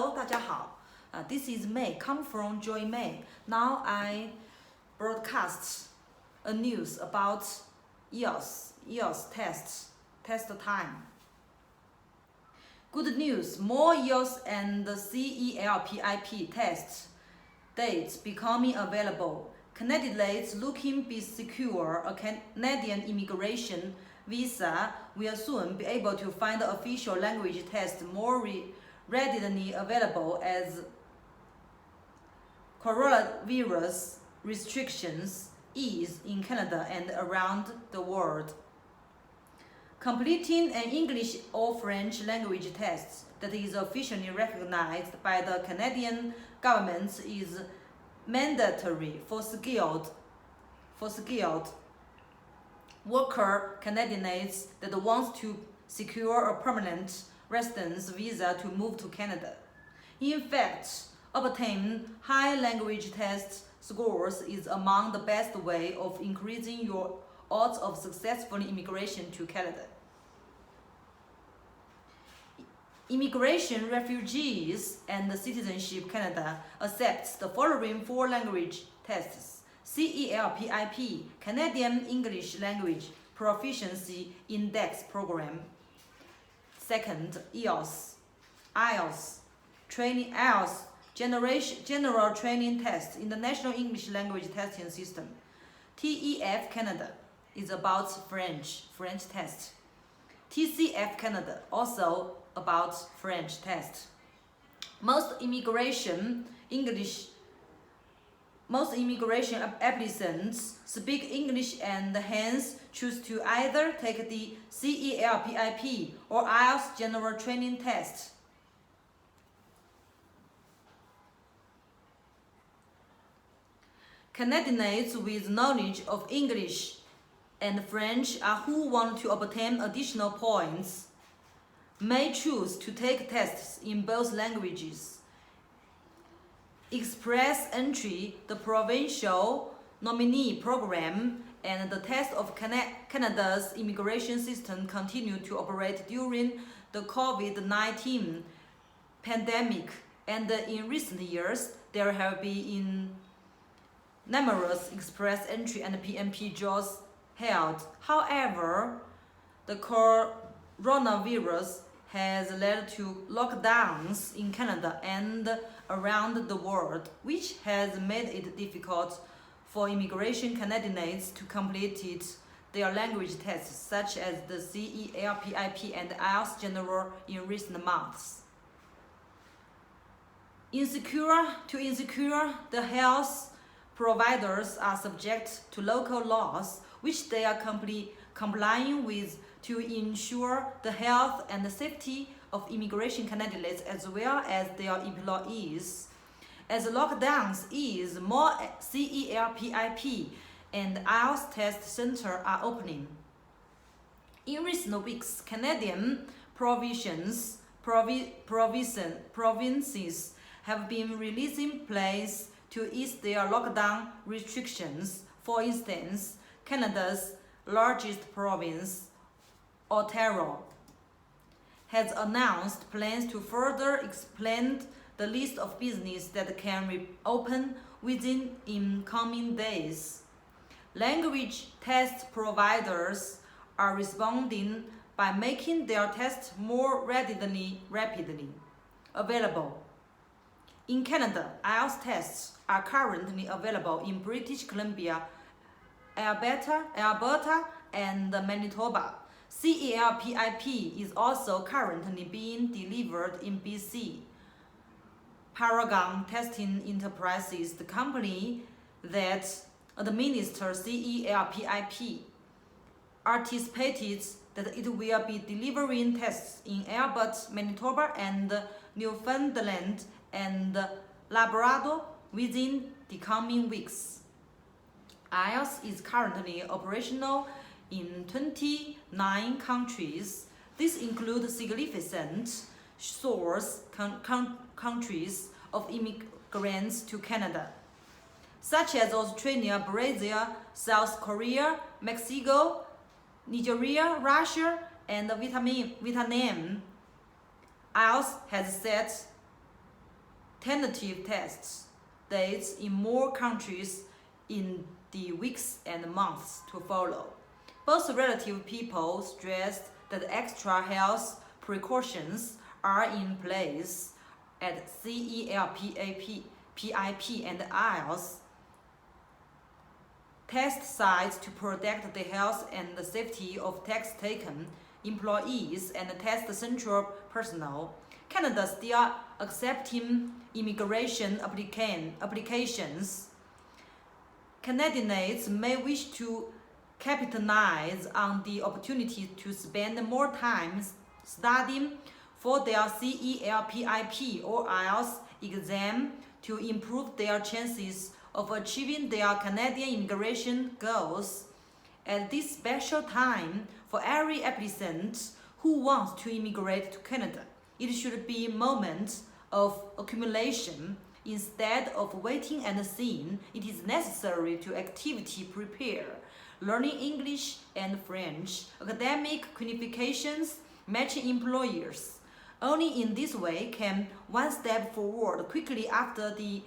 Hello， 大家好。This is May, come from Joy May. Now I broadcast a news about IELTS test time. Good news, more IELTS and CELPIP test dates becoming available. Candidates looking to secure a Canadian immigration visa will soon be able to find the official language test more readily available as coronavirus restrictions ease in Canada and around the world. Completing an English or French language test that is officially recognized by the Canadian government is mandatory for skilled worker candidates that want to secure a permanent residence visa to move to Canada. In fact, obtaining high language test scores is among the best way of increasing your odds of successful immigration to Canada. Immigration, Refugees, and Citizenship Canada accepts the following 4 language tests: CELPIP, Canadian English Language Proficiency Index Program. Second, IELTS General Training Test in the National English Language Testing System. TEF Canada is about French test. TCF Canada also about French test. Most immigration applicants speak English and hence choose to either take the CELPIP or IELTS General Training Test. Candidates with knowledge of English and French who want to obtain additional points may choose to take tests in both languages. Express Entry, the provincial nominee program, and the test of Canada's immigration system continue to operate during the COVID-19 pandemic, and in recent years there have been numerous Express Entry and PMP jobs held. However, the coronavirus has led to lockdowns in Canada and around the world, which has made it difficult for immigration candidates to complete their language tests, such as the CELPIP and IELTS General in recent months. To ensure the health providers are subject to local laws, which they are complying with to ensure the health and the safety of immigration candidates as well as their employees. As lockdowns ease, more CELPIP and IELTS test centers are opening. In recent weeks, Canadian provinces have been releasing plans to ease their lockdown restrictions. For instance, Canada's largest province, Ontario, has announced plans to further expand the list of businesses that can reopen within coming days. Language test providers are responding by making their tests more rapidly available. In Canada, IELTS tests are currently available in British Columbia, Alberta, and Manitoba. CELPIP is also currently being delivered in BC. Paragon Testing Enterprises, the company that administers CELPIP, anticipated that it will be delivering tests in Alberta, Manitoba, and Newfoundland and Labrador within the coming weeks. IELTS is currently operational in 29 countries. This includes significant source countries of immigrants to Canada, such as Australia, Brazil, South Korea, Mexico, Nigeria, Russia, and Vietnam. IELTS has set tentative tests dates in more countries in the weeks and months to follow. Both relative people stressed that extra health precautions are in place at CELPIP and IELTS test sites to protect the health and the safety of test-taken employees and test central personnel. Canada still accepting immigration applications. Canadians may wish to capitalize on the opportunity to spend more time studying for their CELPIP or IELTS exam to improve their chances of achieving their Canadian immigration goals. At this special time, for every applicant who wants to immigrate to Canada, it should be a moment of accumulation. Instead of waiting and seeing, it is necessary to actively prepare, learning English and French, academic qualifications, matching employers. Only in this way can one step forward quickly after the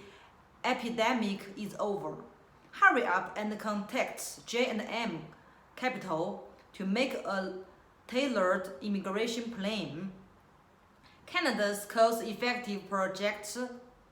epidemic is over. Hurry up and contact J&M Capital to make a tailored immigration plan. Canada's cost-effective project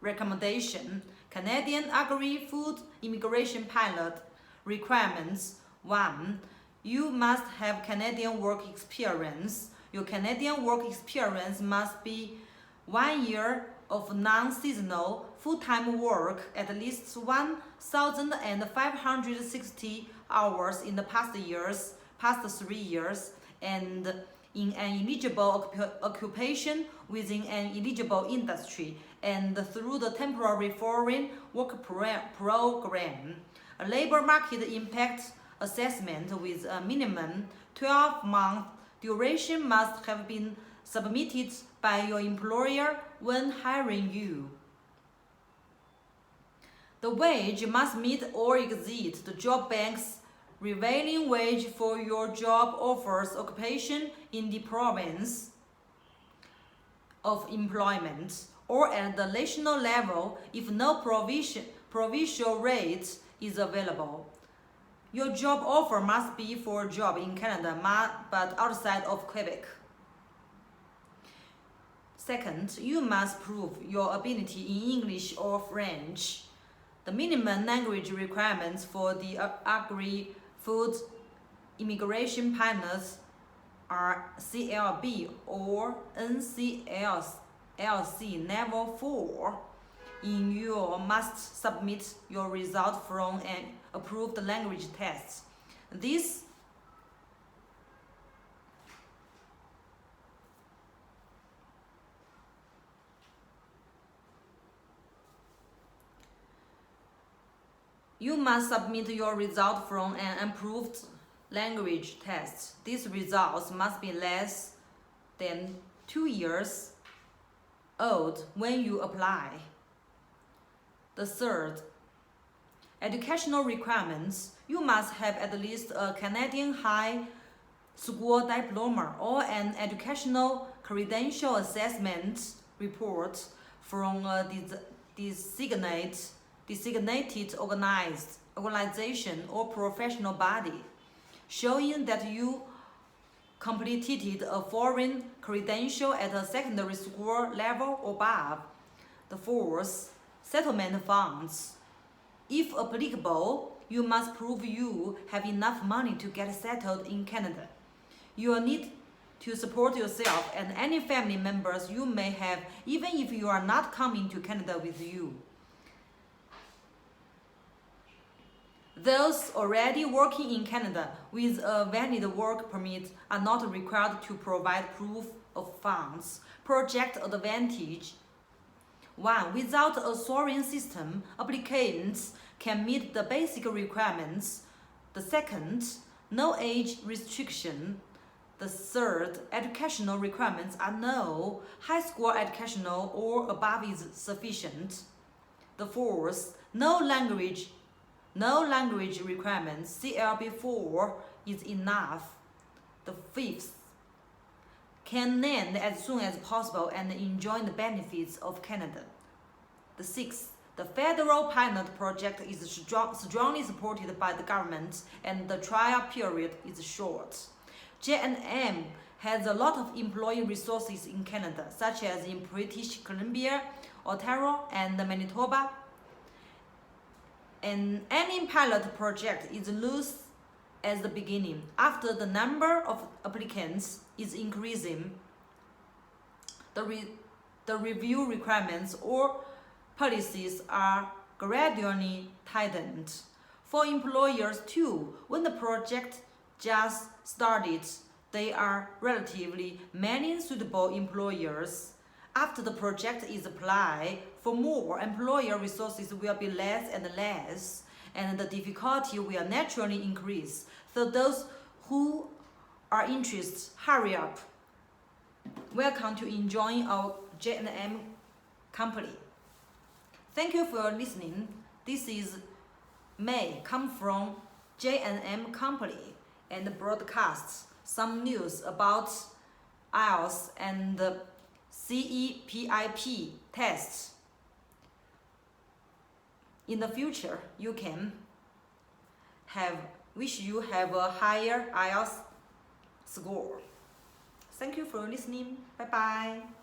recommendation: Canadian Agri-Food Immigration Pilot requirements. 1. You must have Canadian work experience. Your Canadian work experience must be 1 year of non-seasonal full-time work, at least 1,560 hours in the past 3 years, and in an eligible occupation within an eligible industry, and through the temporary foreign work program. A labor market impact assessment with a minimum 12-month duration must have been submitted by your employer when hiring you. The wage must meet or exceed the job bank's prevailing wage for your job offers occupation in the province of employment, or at the national level if no provincial rate is available. Your job offer must be for a job in Canada but outside of Quebec. Second, you must prove your ability in English or French. The minimum language requirements for the agri-food immigration pilots are CLB or NCLC Level 4. You must submit your result from an approved language test. This You must submit your result from an approved language test. These results must be less than 2 years old when you apply. The third, educational requirements. You must have at least a Canadian high school diploma or an educational credential assessment report from a designated organization or professional body, showing that you completed a foreign credential at a secondary school level or above. The fourth, settlement funds. If applicable, you must prove you have enough money to get settled in Canada. You will need to support yourself and any family members you may have, even if you are not coming to Canada with you. Those already working in Canada with a valid work permit are not required to provide proof of funds. Project advantage. 1. Without a scoring system, applicants can meet the basic requirements. The second, no age restriction. The third, educational requirements are no. High school educational or above is sufficient. The fourth, no language requirements. CLB4 is enough. The fifth, can land as soon as possible and enjoy the benefits of Canada. The sixth, the federal pilot project is strongly supported by the government and the trial period is short. J&M has a lot of employee resources in Canada, such as in British Columbia, Ontario, and Manitoba. And any pilot project is loose at the beginning. After the number of applicants is increasing, the review requirements or policies are gradually tightened. For employers too, when the project just started, there are relatively many suitable employers. After the project is applied for more, employer resources will be less and less, and the difficulty will naturally increase. So those who are interested, hurry up. Welcome to enjoying our J&M company. Thank you for listening. This is May come from J&M company and broadcasts some news about IELTS and CEPIP tests. In the future, you can wish you have a higher IELTS score. Thank you for listening. Bye bye.